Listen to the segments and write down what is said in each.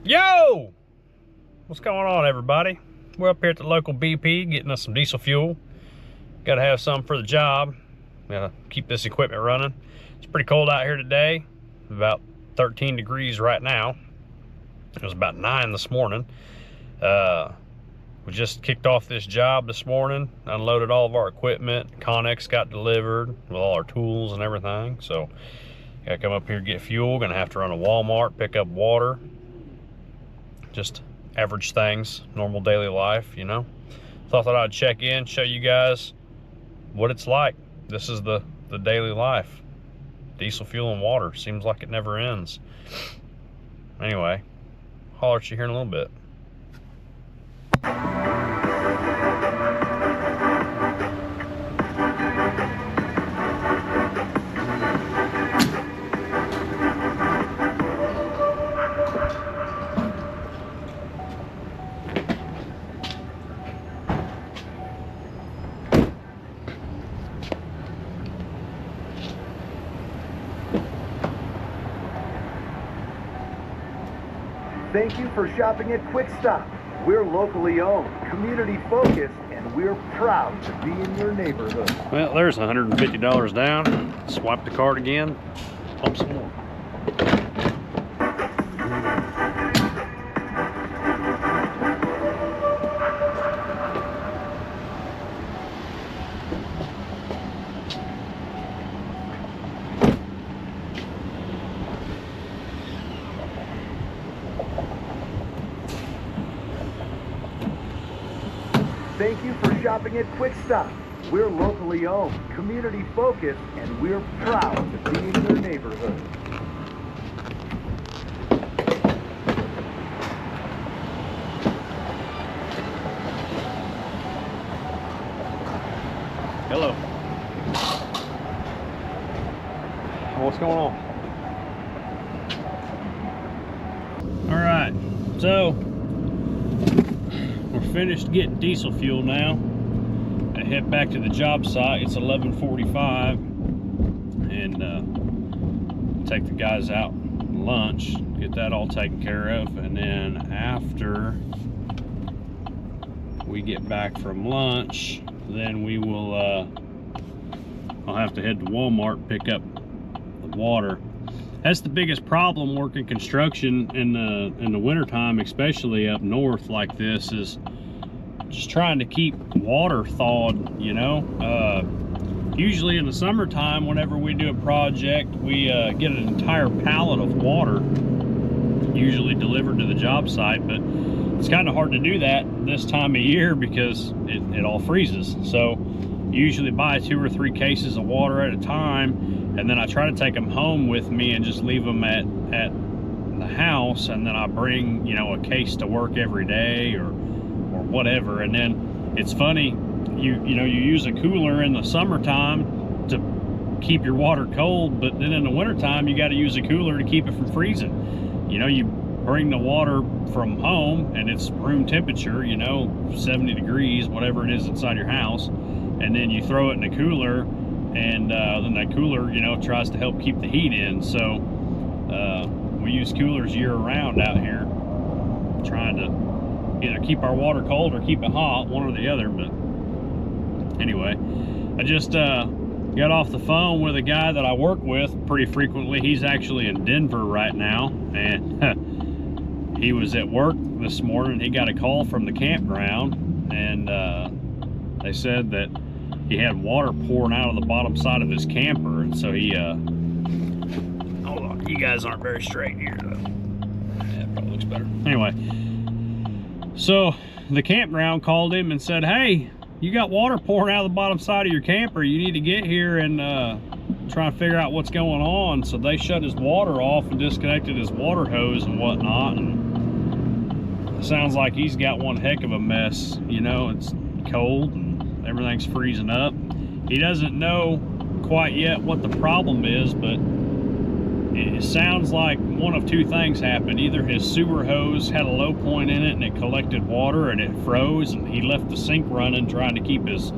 Yo! What's going on, everybody? We're up here at the local BP getting us some diesel fuel. Gotta have some for the job. Gotta keep this equipment running. It's pretty cold out here today. About 13 degrees right now. It was about 9 this morning. We just kicked off this job this morning, unloaded all of our equipment. Connex got delivered with all our tools and everything. So, gotta come up here and get fuel. Gonna have to run to Walmart, pick up water. Just average things, normal daily life, you know. So I thought I'd check in, show you guys what it's like. This is the daily life. Diesel fuel and water. Seems like it never ends. Anyway, holler at you here in a little bit. Thank you for shopping at Quick Stop. We're locally owned, community focused, and we're proud to be in your neighborhood. Well, there's $150 down. Swipe the card again, pump some more. Thank you for shopping at Quick Stop. We're locally owned, community focused, and we're proud to be in your neighborhood. Hello. What's going on? All right, so we're finished getting diesel fuel now. I head back to the job site. It's 11:45, and take the guys out lunch, get that all taken care of, and then after we get back from lunch, then we will I'll have to head to Walmart, pick up the water. That's the biggest problem working construction in the wintertime, especially up north like this, is just trying to keep water thawed, you know. Usually in the summertime, whenever we do a project, we get an entire pallet of water usually delivered to the job site, but it's kind of hard to do that this time of year because it all freezes. So usually buy 2 or 3 cases of water at a time, and then I try to take them home with me and just leave them at the house, and then I bring, you know, a case to work every day or whatever. And then it's funny, you know, you use a cooler in the summertime to keep your water cold, but then in the wintertime you got to use a cooler to keep it from freezing. You know, you bring the water from home and it's room temperature, you know, 70 degrees, whatever it is inside your house, and then you throw it in a cooler, and then that cooler, you know, tries to help keep the heat in. So we use coolers year round out here, trying to either keep our water cold or keep it hot, one or the other. But anyway, I just got off the phone with a guy that I work with pretty frequently. He's actually in Denver right now, and he was at work this morning. He got a call from the campground, and they said that he had water pouring out of the bottom side of his camper, and so he hold on, you guys aren't very straight here though. Yeah, it probably looks better. Anyway, so the campground called him and said, hey, you got water pouring out of the bottom side of your camper. You need to get here and try and figure out what's going on. So they shut his water off and disconnected his water hose and whatnot. And it sounds like he's got one heck of a mess. You know, it's cold and everything's freezing up. He doesn't know quite yet what the problem is, but it sounds like one of 2 things happened. Either his sewer hose had a low point in it and it collected water and it froze, and he left the sink running trying to keep his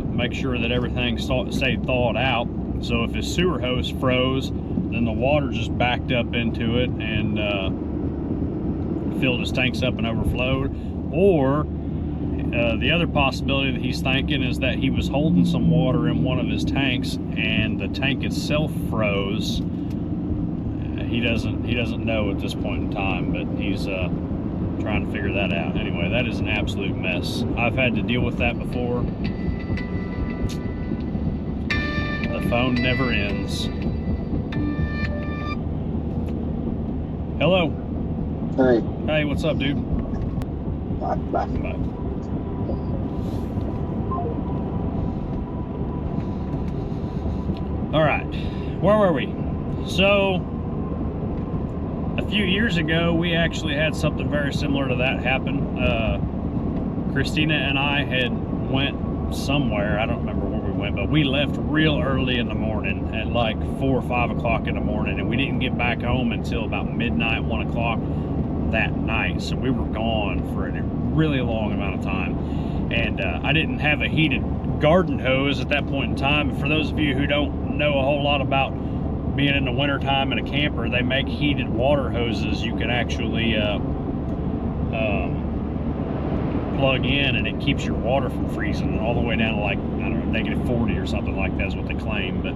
make sure that everything stayed thawed out. So if his sewer hose froze, then the water just backed up into it, and filled his tanks up and overflowed, or the other possibility that he's thinking is that he was holding some water in one of his tanks and the tank itself froze. He doesn't know at this point in time, but he's trying to figure that out. Anyway, that is an absolute mess. I've had to deal with that before. The phone never ends. Hello. Hey. Hey, what's up, dude? Bye. Bye. All right, where were we? So, a few years ago, we actually had something very similar to that happen. Christina and I had went somewhere. I don't remember where we went, but we left real early in the morning at like 4 or 5 o'clock in the morning, and we didn't get back home until about midnight, 1 o'clock that night. So we were gone for a really long amount of time. And I didn't have a heated garden hose at that point in time. And for those of you who don't know a whole lot about being in the wintertime in a camper, they make heated water hoses you can actually plug in, and it keeps your water from freezing all the way down to like, I don't know, -40 or something like that is what they claim. But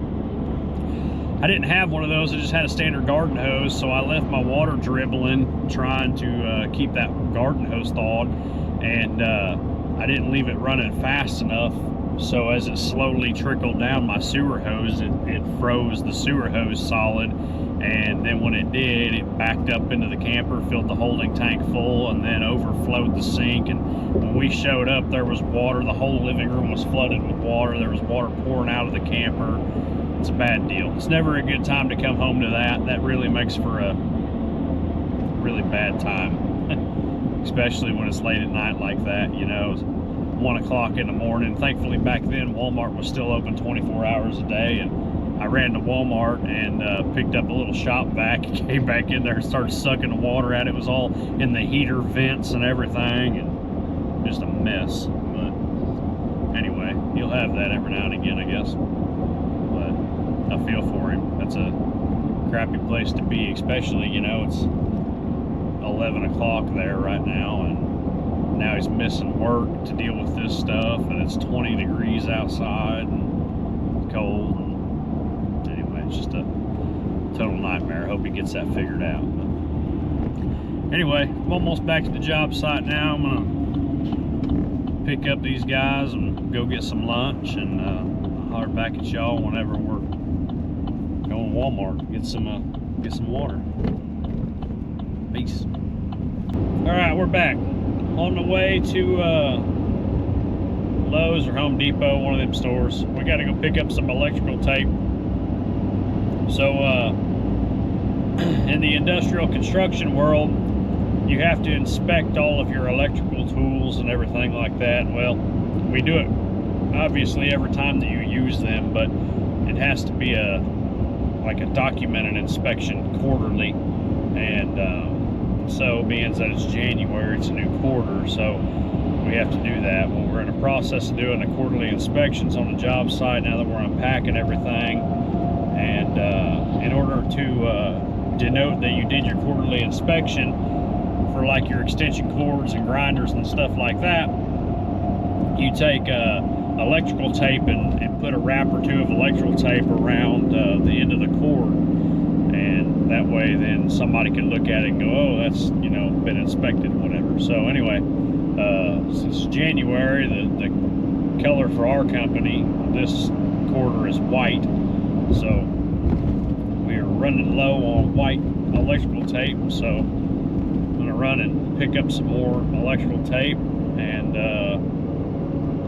I didn't have one of those. I just had a standard garden hose, so I left my water dribbling trying to keep that garden hose thawed, and I didn't leave it running fast enough. So as it slowly trickled down my sewer hose, it froze the sewer hose solid, and then when it did, it backed up into the camper, filled the holding tank full, and then overflowed the sink. And when we showed up, there was water. The whole living room was flooded with water. There was water pouring out of the camper. It's a bad deal. It's never a good time to come home to that. That really makes for a really bad time, especially when it's late at night like that, you know. 1 o'clock in the morning. Thankfully back then Walmart was still open 24 hours a day, and I ran to Walmart and picked up a little shop vac, came back in there and started sucking the water out. It was all in the heater vents and everything, and just a mess. But anyway, he'll have that every now and again, I guess. But I feel for him. That's a crappy place to be, especially, you know, it's 11 o'clock there right now, and now he's missing work to deal with this stuff, and it's 20 degrees outside and cold. And anyway, it's just a total nightmare. I hope he gets that figured out. But anyway, I'm almost back to the job site now. I'm gonna pick up these guys and go get some lunch, and I'll holler back at y'all whenever we're going to Walmart and get some water. Peace. All right, we're back. On the way to Lowe's or Home Depot, one of them stores. We got to go pick up some electrical tape. So in the industrial construction world, you have to inspect all of your electrical tools and everything like that. Well, we do it obviously every time that you use them, but it has to be like a documented inspection quarterly. And so being that it's January, it's a new quarter, so we have to do that. Well, we're in the process of doing the quarterly inspections on the job site now that we're unpacking everything. And in order to denote that you did your quarterly inspection for like your extension cords and grinders and stuff like that, you take electrical tape and put a wrap or two of electrical tape around the end of the cord. And that way then somebody can look at it and go, oh, that's, you know, been inspected, whatever. So anyway, since January, the color for our company this quarter is white. So we are running low on white electrical tape. So I'm gonna run and pick up some more electrical tape, and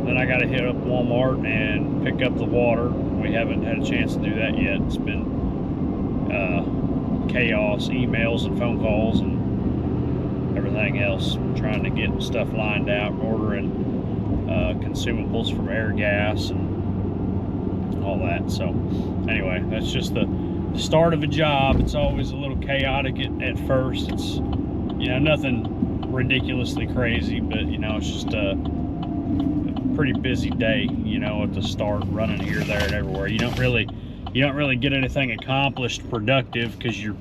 then I gotta hit up Walmart and pick up the water. We haven't had a chance to do that yet. It's been chaos, emails and phone calls and everything else, trying to get stuff lined out, ordering consumables from Airgas and all that. So anyway, that's just the start of a job. It's always a little chaotic at first. It's, you know, nothing ridiculously crazy, but you know, it's just a pretty busy day, you know, at the start, running here, there, and everywhere. You don't really get anything accomplished productive, because you're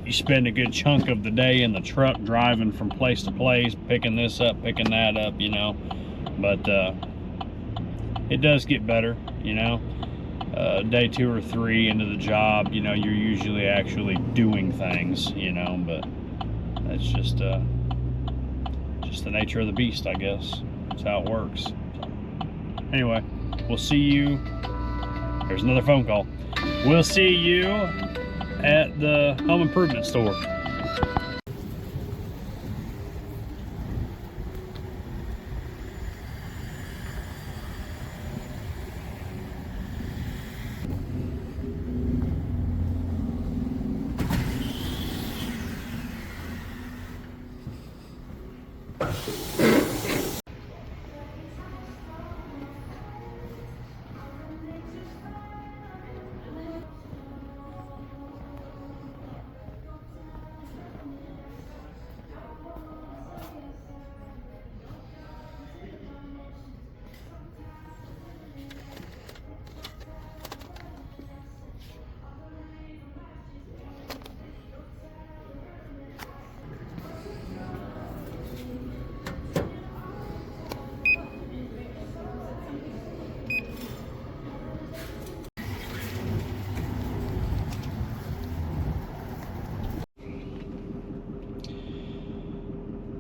you spend a good chunk of the day in the truck driving from place to place, picking this up, picking that up, you know. But it does get better, you know. Day 2 or 3 into the job, you know, you're usually actually doing things, you know, but that's just the nature of the beast, I guess. That's how it works. So, anyway, we'll see you. There's another phone call. We'll see you at the home improvement store.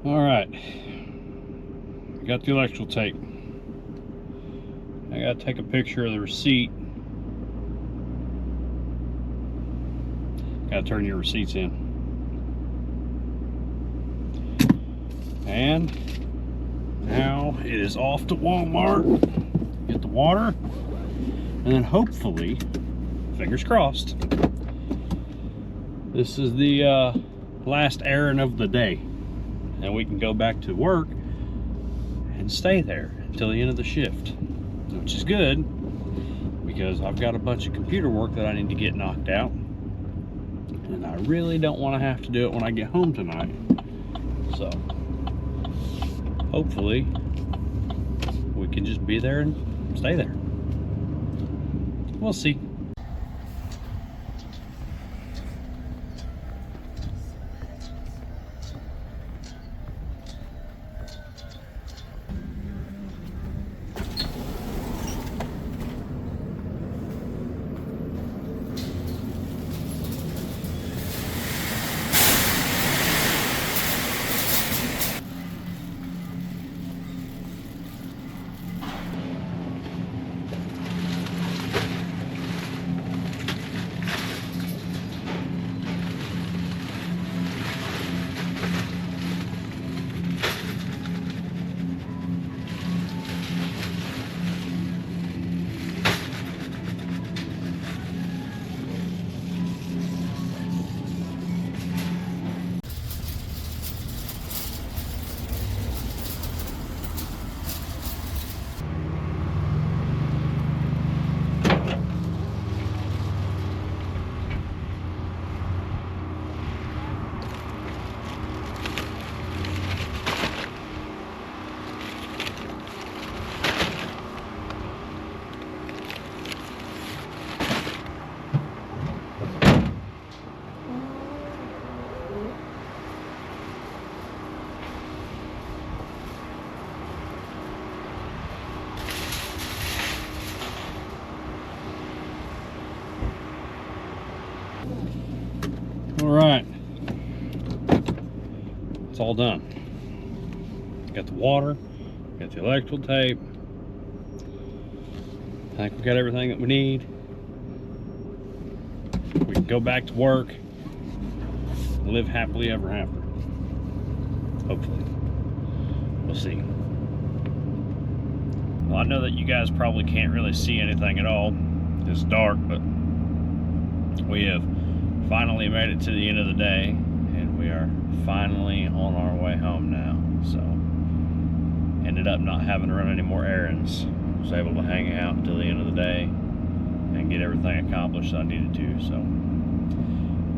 All right, got the electrical tape. I gotta take a picture of the receipt. Gotta turn your receipts in. And now it is off to Walmart, get the water, and then hopefully, fingers crossed, this is the last errand of the day. And we can go back to work and stay there until the end of the shift, which is good because I've got a bunch of computer work that I need to get knocked out, and I really don't want to have to do it when I get home tonight. So hopefully we can just be there and stay there. We'll see. All right, it's all done. Got the water, got the electrical tape. I think we got everything that we need. We can go back to work and live happily ever after. Hopefully. We'll see. Well, I know that you guys probably can't really see anything at all. It's dark, but we have finally made it to the end of the day, and we are finally on our way home now. So ended up not having to run any more errands. Was able to hang out until the end of the day and get everything accomplished I needed to. So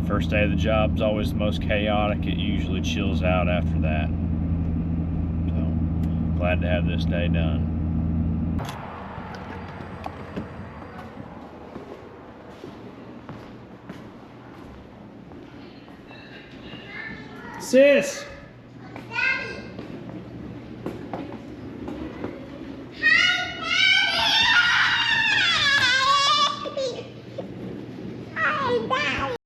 first day of the job is always the most chaotic. It usually chills out after that. So glad to have this day done. Sis!